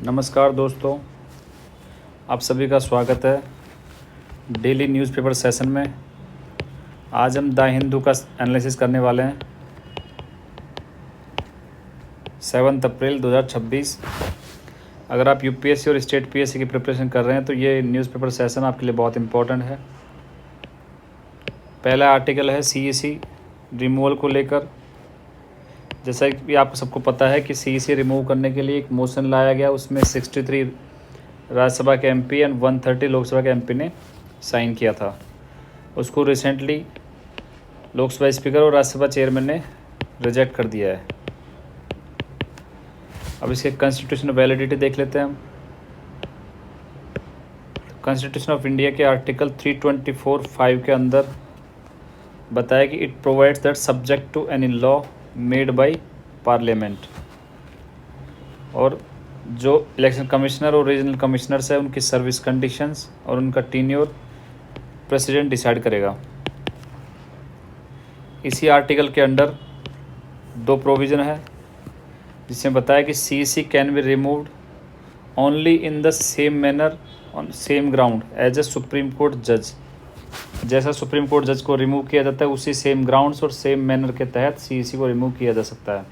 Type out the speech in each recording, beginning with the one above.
नमस्कार दोस्तों, आप सभी का स्वागत है डेली न्यूज़पेपर सेशन में। आज हम द हिंदू का एनालिसिस करने वाले हैं 7 अप्रैल 2026। अगर आप यूपीएससी और स्टेट पीएससी की प्रिपरेशन कर रहे हैं तो ये न्यूज़पेपर सेशन आपके लिए बहुत इम्पोर्टेंट है। पहला आर्टिकल है सीईसी रिमूवल को लेकर। जैसा कि आपको सबको पता है कि सीईसी रिमूव करने के लिए एक मोशन लाया गया, उसमें 63 राज्यसभा के एमपी एंड 130 लोकसभा के एमपी ने साइन किया था। उसको रिसेंटली लोकसभा स्पीकर और राज्यसभा चेयरमैन ने रिजेक्ट कर दिया है। अब इसके कॉन्स्टिट्यूशनल वैलिडिटी देख लेते हैं हम। कॉन्स्टिट्यूशन ऑफ इंडिया के आर्टिकल 324(5) के अंदर बताया कि it provides that subject to any law made by parliament, और जो इलेक्शन कमिश्नर और रीजनल कमिश्नर्स है उनकी सर्विस कंडीशंस और उनका टीन्योर प्रेसिडेंट डिसाइड करेगा। इसी आर्टिकल के अंडर 2 प्रोविज़न है जिसमें बताया कि CEC can be removed only in the same manner on same ground as a supreme court जज। जैसा सुप्रीम कोर्ट जज को रिमूव किया जाता है उसी सेम ग्राउंड्स और सेम मैनर के तहत सीईसी को रिमूव किया जा सकता है।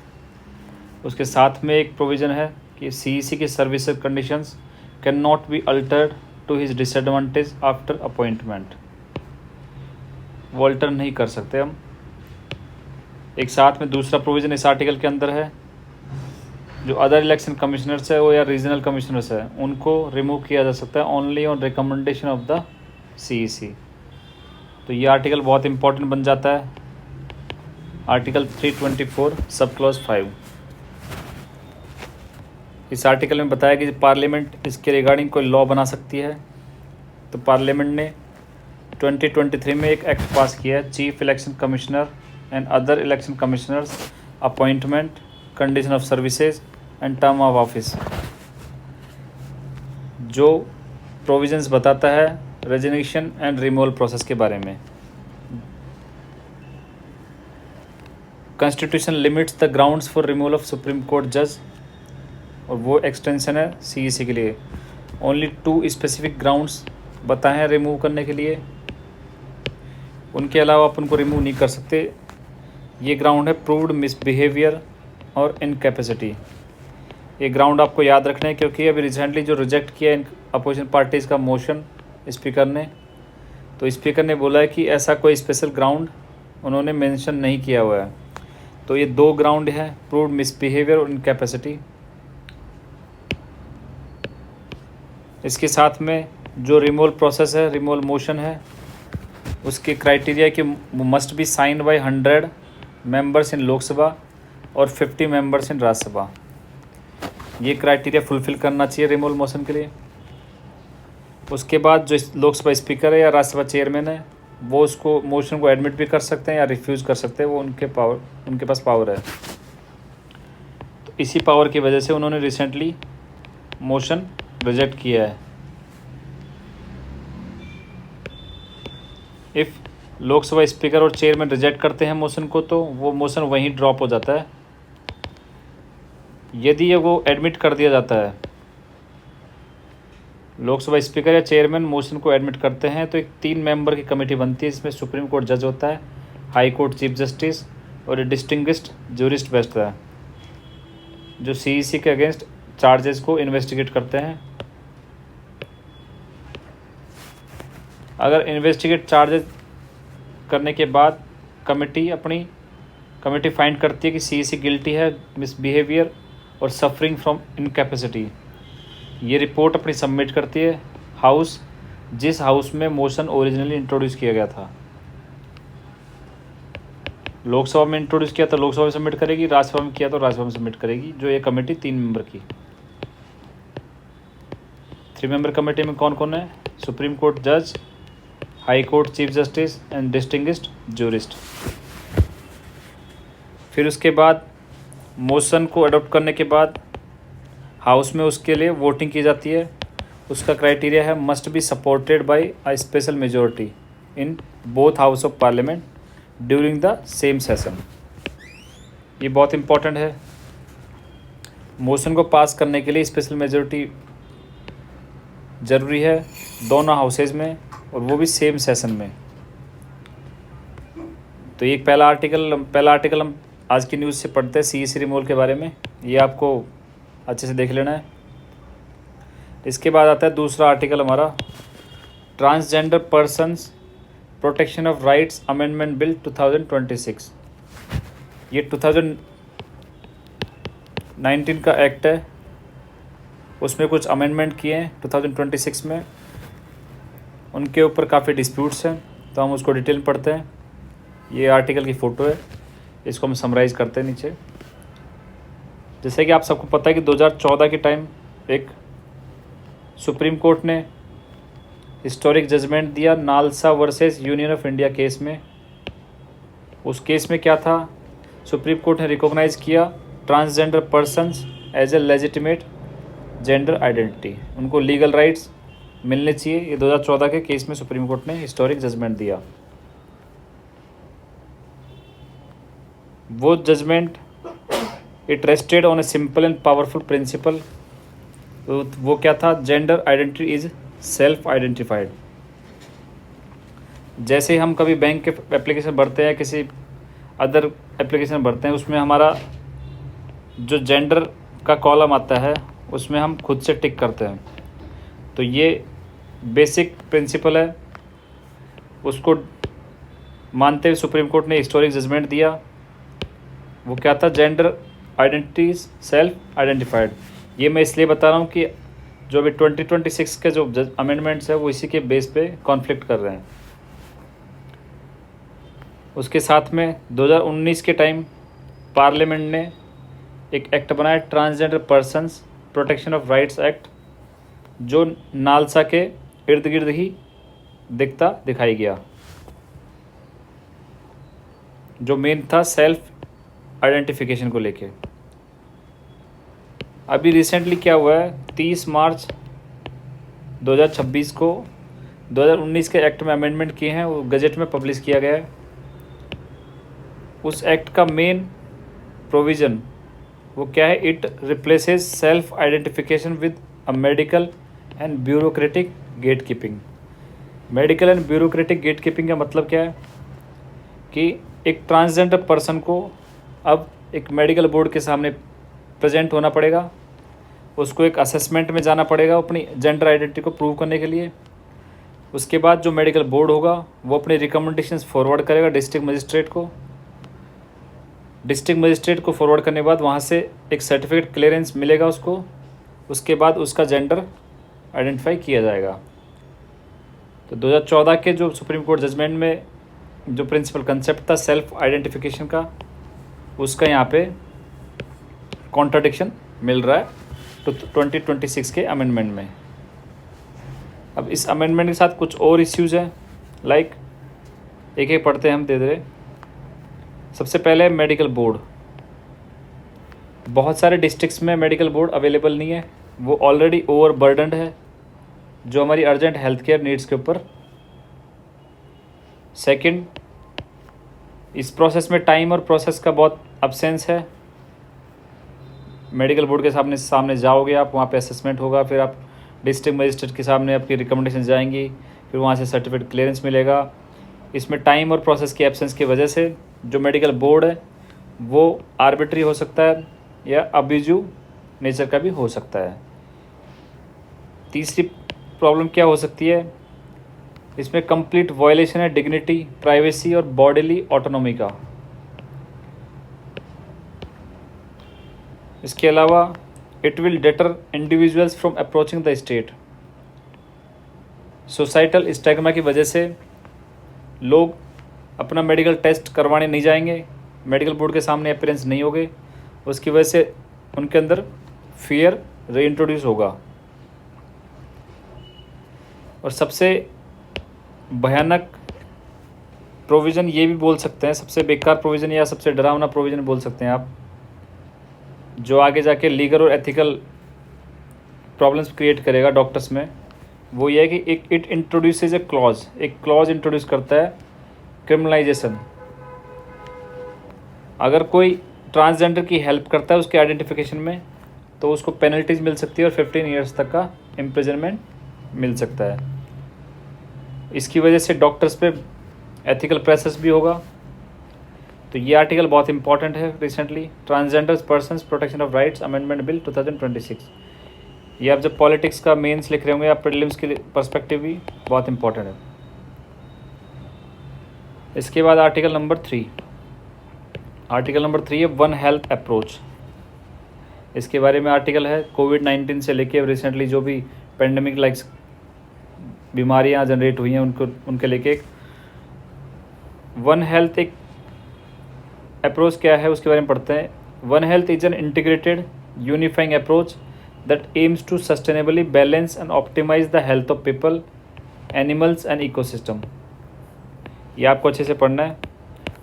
उसके साथ में एक प्रोविज़न है कि सीईसी की service conditions can not be altered to his disadvantage after appointment. वो अल्टर नहीं कर सकते हम। एक साथ में दूसरा प्रोविज़न इस आर्टिकल के अंदर है, जो अदर इलेक्शन कमिश्नर्स है वो या रीजनल कमिश्नर्स है उनको रिमूव किया जा सकता है only on recommendation of the CEC. तो ये आर्टिकल बहुत इंपॉर्टेंट बन जाता है, आर्टिकल 324 सब क्लॉज 5। इस आर्टिकल में बताया कि पार्लियामेंट इसके रिगार्डिंग कोई लॉ बना सकती है। तो पार्लियामेंट ने 2023 में एक एक्ट पास किया है, chief election commissioner and other election commissioners appointment, condition of services and term of office, जो प्रोविजंस बताता है रेजिग्नेशन एंड रिमूवल प्रोसेस के बारे में। Constitution limits the grounds for removal of supreme court जज, और वो एक्सटेंशन है सीईसी के लिए। ओनली 2 स्पेसिफिक ग्राउंड्स बताए हैं रिमूव करने के लिए, उनके अलावा आप उनको रिमूव नहीं कर सकते। ये ग्राउंड है प्रूव्ड मिसबिहेवियर और इनकैपेसिटी। ये ग्राउंड आपको याद रखना है क्योंकि अभी रिसेंटली जो रिजेक्ट किया इन अपोजिशन पार्टीज़ का मोशन स्पीकर ने, तो स्पीकर ने बोला है कि ऐसा कोई स्पेशल ग्राउंड उन्होंने मेंशन नहीं किया हुआ है। तो ये 2 ग्राउंड हैं, प्रूव्ड मिसबिहेवियर और इनकैपेसिटी। इसके साथ में जो रिमूवल प्रोसेस है, रिमूवल मोशन है, उसके क्राइटेरिया कि must be signed by 100 members in Lok Sabha और 50 मेंबर्स इन राज्यसभा। ये क्राइटेरिया फुलफिल करना चाहिए रिमूवल मोशन के लिए। उसके बाद जो लोकसभा स्पीकर है या राज्यसभा चेयरमैन है वो उसको मोशन को एडमिट भी कर सकते हैं या रिफ्यूज़ कर सकते हैं, वो उनके पास पावर है। तो इसी पावर की वजह से उन्होंने रिसेंटली मोशन रिजेक्ट किया है। इफ़ लोकसभा स्पीकर और चेयरमैन रिजेक्ट करते हैं मोशन को तो वो मोशन वहीं ड्रॉप हो जाता है। यदि ये वो एडमिट कर दिया जाता है, लोकसभा स्पीकर या चेयरमैन मोशन को एडमिट करते हैं, तो एक 3 मेंबर की कमेटी बनती है। इसमें सुप्रीम कोर्ट जज होता है, हाई कोर्ट चीफ जस्टिस और डिस्टिंग्विश्ड ज्यूरिस्ट बैठता है, जो सीईसी के अगेंस्ट चार्जेस को इन्वेस्टिगेट करते हैं। अगर इन्वेस्टिगेट चार्जेस करने के बाद कमेटी फाइंड करती है कि सीईसी गिल्टी है मिसबिहेवियर और सफरिंग फ्रॉम इनकैपेसिटी, ये रिपोर्ट अपनी सबमिट करती है हाउस, जिस हाउस में मोशन ओरिजिनली इंट्रोड्यूस किया गया था। लोकसभा में इंट्रोड्यूस किया तो लोकसभा में सबमिट करेगी, राज्यसभा में किया तो राज्यसभा में सबमिट करेगी। जो ये कमेटी 3 मेंबर की, 3 मेंबर कमेटी में कौन कौन है? सुप्रीम कोर्ट जज, high court chief justice and distinguished jurist. फिर उसके बाद मोशन को अडॉप्ट करने के बाद हाउस में उसके लिए वोटिंग की जाती है। उसका क्राइटेरिया है must be supported by a special majority in both house of parliament during the same session. ये बहुत इंपॉर्टेंट है। मोशन को पास करने के लिए स्पेशल मेजोरिटी ज़रूरी है दोनों हाउसेज में, और वो भी सेम सेशन में। तो ये पहला आर्टिकल हम आज की न्यूज़ से पढ़ते हैं सीईसी रिमूवल के बारे में, ये आपको अच्छे से देख लेना है। इसके बाद आता है दूसरा आर्टिकल हमारा, transgender persons protection of rights amendment bill 2026। ये 2019 का एक्ट है, उसमें कुछ अमेंडमेंट किए हैं 2026 में, उनके ऊपर काफ़ी डिस्प्यूट्स हैं, तो हम उसको डिटेल पढ़ते हैं। ये आर्टिकल की फ़ोटो है, इसको हम समराइज़ करते हैं नीचे। जैसे कि आप सबको पता है कि 2014 के टाइम एक सुप्रीम कोर्ट ने हिस्टोरिक जजमेंट दिया NALSA versus union of India case में। उस केस में क्या था, सुप्रीम कोर्ट ने रिकॉग्नाइज़ किया transgender persons as a legitimate gender identity, उनको लीगल राइट्स मिलने चाहिए। ये 2014 के केस में सुप्रीम कोर्ट ने हिस्टोरिक जजमेंट दिया। वो judgement it rested on a simple and powerful principle. वो क्या था, gender identity is self identified. जैसे हम कभी बैंक के एप्लीकेशन भरते हैं, किसी अदर एप्लीकेशन भरते हैं, उसमें हमारा जो जेंडर का कॉलम आता है उसमें हम खुद से टिक करते हैं। तो ये बेसिक प्रिंसिपल है, उसको मानते हुए सुप्रीम कोर्ट ने हिस्टोरिक जजमेंट दिया। वो क्या था, जेंडर आइडेंटिटी सेल्फ आइडेंटिफाइड। ये मैं इसलिए बता रहा हूँ कि जो अभी 2026 के जो अमेंडमेंट्स है वो इसी के बेस पे कॉन्फ्लिक्ट कर रहे हैं। उसके साथ में 2019 के टाइम पार्लियामेंट ने एक एक्ट बनाया, transgender persons protection of rights act, जो नालसा के इर्द गिर्द ही दिखाई गया। जो मेन था सेल्फ आइडेंटिफिकेशन को लेके। अभी रिसेंटली क्या हुआ है, 30 मार्च 2026 को 2019 के एक्ट में अमेंडमेंट किए हैं, वो गजट में पब्लिश किया गया है। उस एक्ट का मेन प्रोविज़न वो क्या है, it replaces self identification with a medical and bureaucratic gatekeeping. Medical and bureaucratic gatekeeping का मतलब क्या है कि एक ट्रांसजेंडर पर्सन को अब एक मेडिकल बोर्ड के सामने प्रेजेंट होना पड़ेगा, उसको एक असेसमेंट में जाना पड़ेगा अपनी जेंडर आइडेंटिटी को प्रूव करने के लिए। उसके बाद जो मेडिकल बोर्ड होगा वो अपनी रिकमेंडेशंस फॉरवर्ड करेगा डिस्ट्रिक्ट मजिस्ट्रेट को। डिस्ट्रिक्ट मजिस्ट्रेट को फॉरवर्ड करने के बाद वहाँ से एक सर्टिफिकेट क्लियरेंस मिलेगा उसको, उसके बाद उसका जेंडर आइडेंटिफाई किया जाएगा। तो 2014 के जो सुप्रीम कोर्ट जजमेंट में जो प्रिंसिपल कंसेप्ट था सेल्फ आइडेंटिफिकेशन का, उसका यहाँ पे कॉन्ट्राडिक्शन मिल रहा है तो 2026 के अमेंडमेंट में। अब इस अमेंडमेंट के साथ कुछ और इश्यूज़ हैं, लाइक एक एक पढ़ते हैं हम धीरे धीरे। सबसे पहले मेडिकल बोर्ड, बहुत सारे डिस्ट्रिक्ट्स में मेडिकल बोर्ड अवेलेबल नहीं है, वो ऑलरेडी ओवरबर्डनड है जो हमारी अर्जेंट हेल्थ केयर नीड्स के ऊपर। सेकंड, इस प्रोसेस में टाइम और प्रोसेस का बहुत अब्सेंस है। मेडिकल बोर्ड के सामने जाओगे आप, वहाँ पे असेसमेंट होगा, फिर आप डिस्ट्रिक्ट मजिस्ट्रेट के सामने आपकी रिकमेंडेशन जाएंगी, फिर वहाँ से सर्टिफिकेट क्लियरेंस मिलेगा। इसमें टाइम और प्रोसेस की एब्सेंस की वजह से जो मेडिकल बोर्ड है वो आर्बिट्री हो सकता है या अब्यूजिव नेचर का भी हो सकता है। तीसरी प्रॉब्लम क्या हो सकती है, इसमें कंप्लीट वायलेशन है डिग्निटी, प्राइवेसी और बॉडीली ऑटोनॉमी का। इसके अलावा it will debtor individuals from approaching the state. Societal stigma की वजह से लोग अपना मेडिकल टेस्ट करवाने नहीं जाएंगे, मेडिकल बोर्ड के सामने अपीयरेंस नहीं होगे, उसकी वजह से उनके अंदर फियर रीइंट्रोड्यूस होगा। और सबसे भयानक प्रोविज़न ये भी बोल सकते हैं, सबसे बेकार प्रोविज़न या सबसे डरावना प्रोविज़न बोल सकते हैं आप, जो आगे जाके लीगल और एथिकल प्रॉब्लम्स क्रिएट करेगा डॉक्टर्स में, वो ये है कि इट इंट्रोड्यूसेज ए क्लॉज, एक क्लॉज इंट्रोड्यूस करता है क्रिमिनलाइजेशन। अगर कोई ट्रांसजेंडर की हेल्प करता है उसके आइडेंटिफिकेशन में, तो उसको पेनल्टीज मिल सकती है और 15 ईयर्स तक का इम्प्रिजनमेंट मिल सकता है। इसकी वजह से डॉक्टर्स पे एथिकल प्रेशर्स भी होगा। तो ये आर्टिकल बहुत इंपॉर्टेंट है। Recently transgender persons protection of rights amendment bill 2026। ये आप जब पॉलिटिक्स का मेंस लिख रहे होंगे या प्रीलिम्स के पर्सपेक्टिव भी बहुत इंपॉर्टेंट है। इसके बाद आर्टिकल नंबर 3 है वन हेल्थ अप्रोच। इसके बारे में आर्टिकल है कोविड-19 से लेके रिसेंटली जो भी पेंडेमिक लाइक बीमारियां जनरेट हुई हैं उनके लेके एक वन हेल्थ एक अप्रोच क्या है उसके बारे में पढ़ते हैं। One health is an integrated unifying approach that aims to sustainably balance and optimise the health of people, animals and ecosystem. ये आपको अच्छे से पढ़ना है।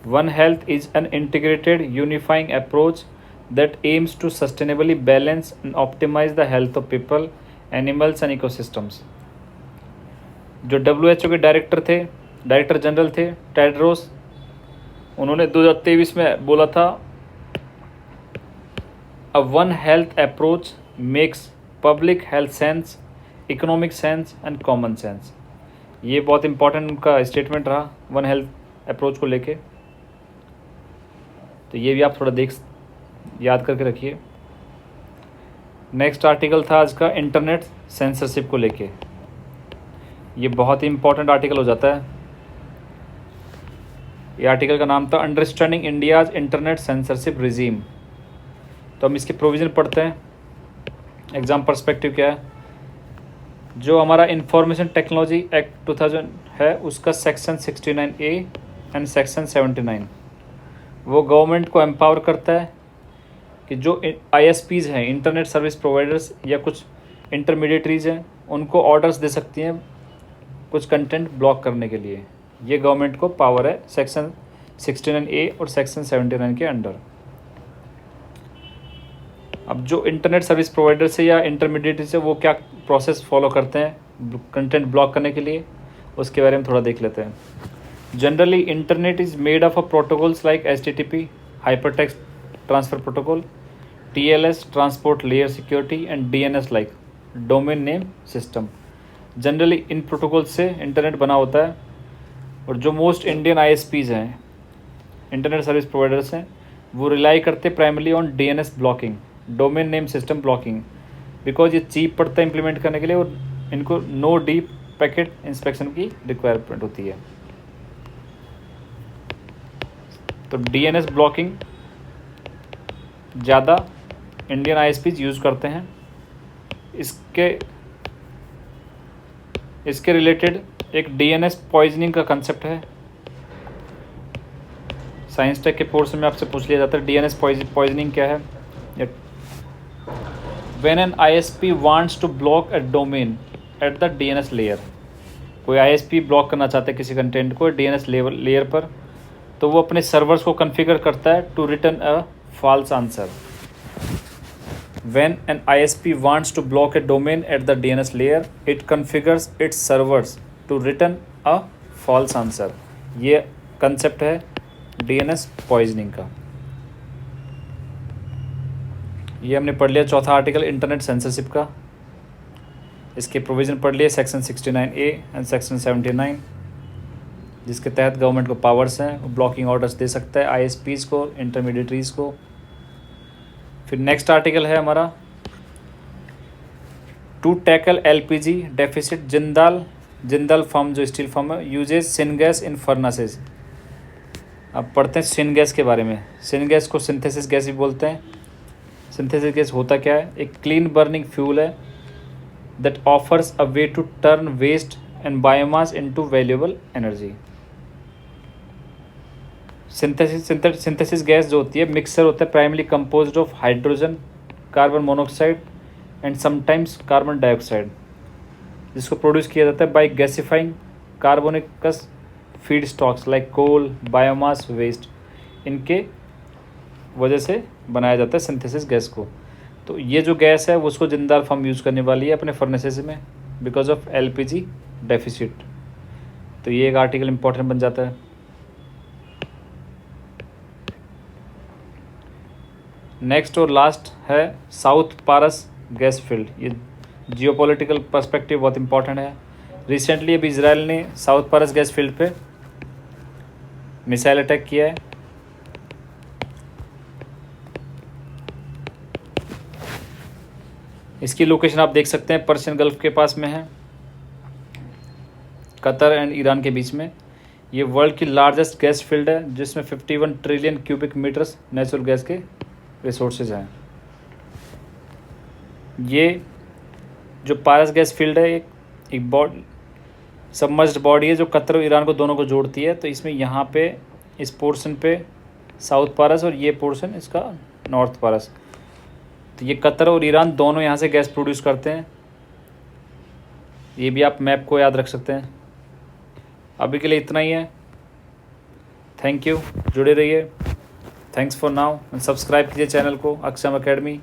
One health is an integrated unifying approach that aims to sustainably balance and optimise the health of people, animals and ecosystems. जो WHO के director general थे Tedros, उन्होंने 2023 में बोला था a one health approach makes public health sense, economic sense and common sense. ये बहुत important उनका स्टेटमेंट रहा वन हेल्थ अप्रोच को लेके। तो ये भी आप थोड़ा याद करके रखिए। नेक्स्ट आर्टिकल था आज का इंटरनेट सेंसरशिप को लेके। ये बहुत ही इंपॉर्टेंट आर्टिकल हो जाता है। ये आर्टिकल का नाम था understanding India's internet censorship regime. तो हम इसके प्रोविज़न पढ़ते हैं। एग्ज़ाम पर्सपेक्टिव क्या है। जो हमारा इंफॉर्मेशन टेक्नोलॉजी एक्ट 2000 है उसका सेक्शन 69A एंड सेक्शन 79 वो गवर्नमेंट को एम्पावर करता है कि जो ISPs हैं, इंटरनेट सर्विस प्रोवाइडर्स या कुछ इंटरमीडिएटरीज हैं, उनको ऑर्डर्स दे सकती हैं कुछ कंटेंट ब्लॉक करने के लिए। ये गवर्नमेंट को पावर है सेक्शन 69A और सेक्शन 79 के अंडर। अब जो इंटरनेट सर्विस प्रोवाइडर से या इंटरमीडिएटरी से वो क्या प्रोसेस फॉलो करते हैं कंटेंट ब्लॉक करने के लिए, उसके बारे में थोड़ा देख लेते हैं। Generally internet is made of protocols like HTTP hypertext transfer protocol, TLS transport layer security and DNS like domain name system. Generally in protocol से इंटरनेट बना होता है। और जो मोस्ट इंडियन ISPs हैं, इंटरनेट सर्विस प्रोवाइडर्स हैं, वो rely करते primarily on DNS blocking, domain name system blocking, because ये चीप पड़ता है इम्प्लीमेंट करने के लिए और इनको नो डीप पैकेट इंस्पेक्शन की रिक्वायरमेंट होती है। तो DNS ब्लॉकिंग ज़्यादा इंडियन ISPs यूज़ करते हैं। इसके रिलेटेड एक DNS पॉइजनिंग का कंसेप्ट है। साइंस टेक के पोर्शन में आपसे पूछ लिया जाता है DNS पॉइजनिंग क्या है। When an ISP wants to block a domain at the DNS layer, कोई ISP ब्लॉक करना चाहता है किसी कंटेंट को DNS लेयर पर, तो वो अपने सर्वर्स को कॉन्फ़िगर करता है to return a false answer. When an ISP wants to block a domain at the DNS layer, it configures its servers to return a false answer। ये concept है DNS poisoning का। ये हमने पढ़ लिया चौथा आर्टिकल इंटरनेट सेंसरशिप का। इसके प्रोविज़न पढ़ लिए सेक्शन 69A एंड सेक्शन 79, जिसके तहत गवर्नमेंट को पावर्स हैं, वो ब्लॉकिंग ऑर्डर्स दे सकता है ISPs को, इंटरमीडिएटरीज को। फिर नेक्स्ट आर्टिकल है हमारा to tackle LPG deficit. Jindal firm जो स्टील फर्म है यूजेज सिनगैस इन फर्नासेज। अब पढ़ते हैं सिनगैस के बारे में। सिनगैस को सिंथेसिस गैस भी बोलते हैं। सिंथेसिस गैस होता क्या है? एक क्लीन बर्निंग फ्यूल है that offers a way to turn waste and biomass into valuable energy. Synthesis gas जो होती है मिक्सचर होता है primary composed of hydrogen, carbon monoxide and sometimes carbon dioxide, जिसको प्रोड्यूस किया जाता है by gasifying carbonaceous feedstocks like coal, biomass, waste. इनके वजह से बनाया जाता है सिंथेसिस गैस को। तो ये जो गैस है वो उसको जिंदाल फर्म यूज़ करने वाली है अपने फर्नेसेस में बिकॉज ऑफ LPG डेफिसिट। तो ये एक आर्टिकल इम्पोर्टेंट बन जाता है। नेक्स्ट और लास्ट है साउथ पारस गैस फील्ड। ये जियोपॉलिटिकल पर्सपेक्टिव बहुत इंपॉर्टेंट है। रिसेंटली अभी इजराइल ने साउथ पारस गैस फील्ड पे मिसाइल अटैक किया है। इसकी लोकेशन आप देख सकते हैं, पर्शियन गल्फ के पास में है, कतर एंड ईरान के बीच में। ये वर्ल्ड की लार्जेस्ट गैस फील्ड है जिसमें 51 trillion cubic metres natural gas के रिसोर्सेज हैं। ये जो पारस गैस फील्ड है एक सबमर्ज्ड बॉडी है जो कतर और ईरान को दोनों को जोड़ती है। तो इसमें यहाँ पे इस पोर्शन पे साउथ पारस और ये पोर्शन इसका नॉर्थ पारस। तो ये कतर और ईरान दोनों यहाँ से गैस प्रोड्यूस करते हैं। ये भी आप मैप को याद रख सकते हैं। अभी के लिए इतना ही है। थैंक यू, जुड़े रहिए। Thanks for now. सब्सक्राइब कीजिए चैनल को अक्षम अकेडमी।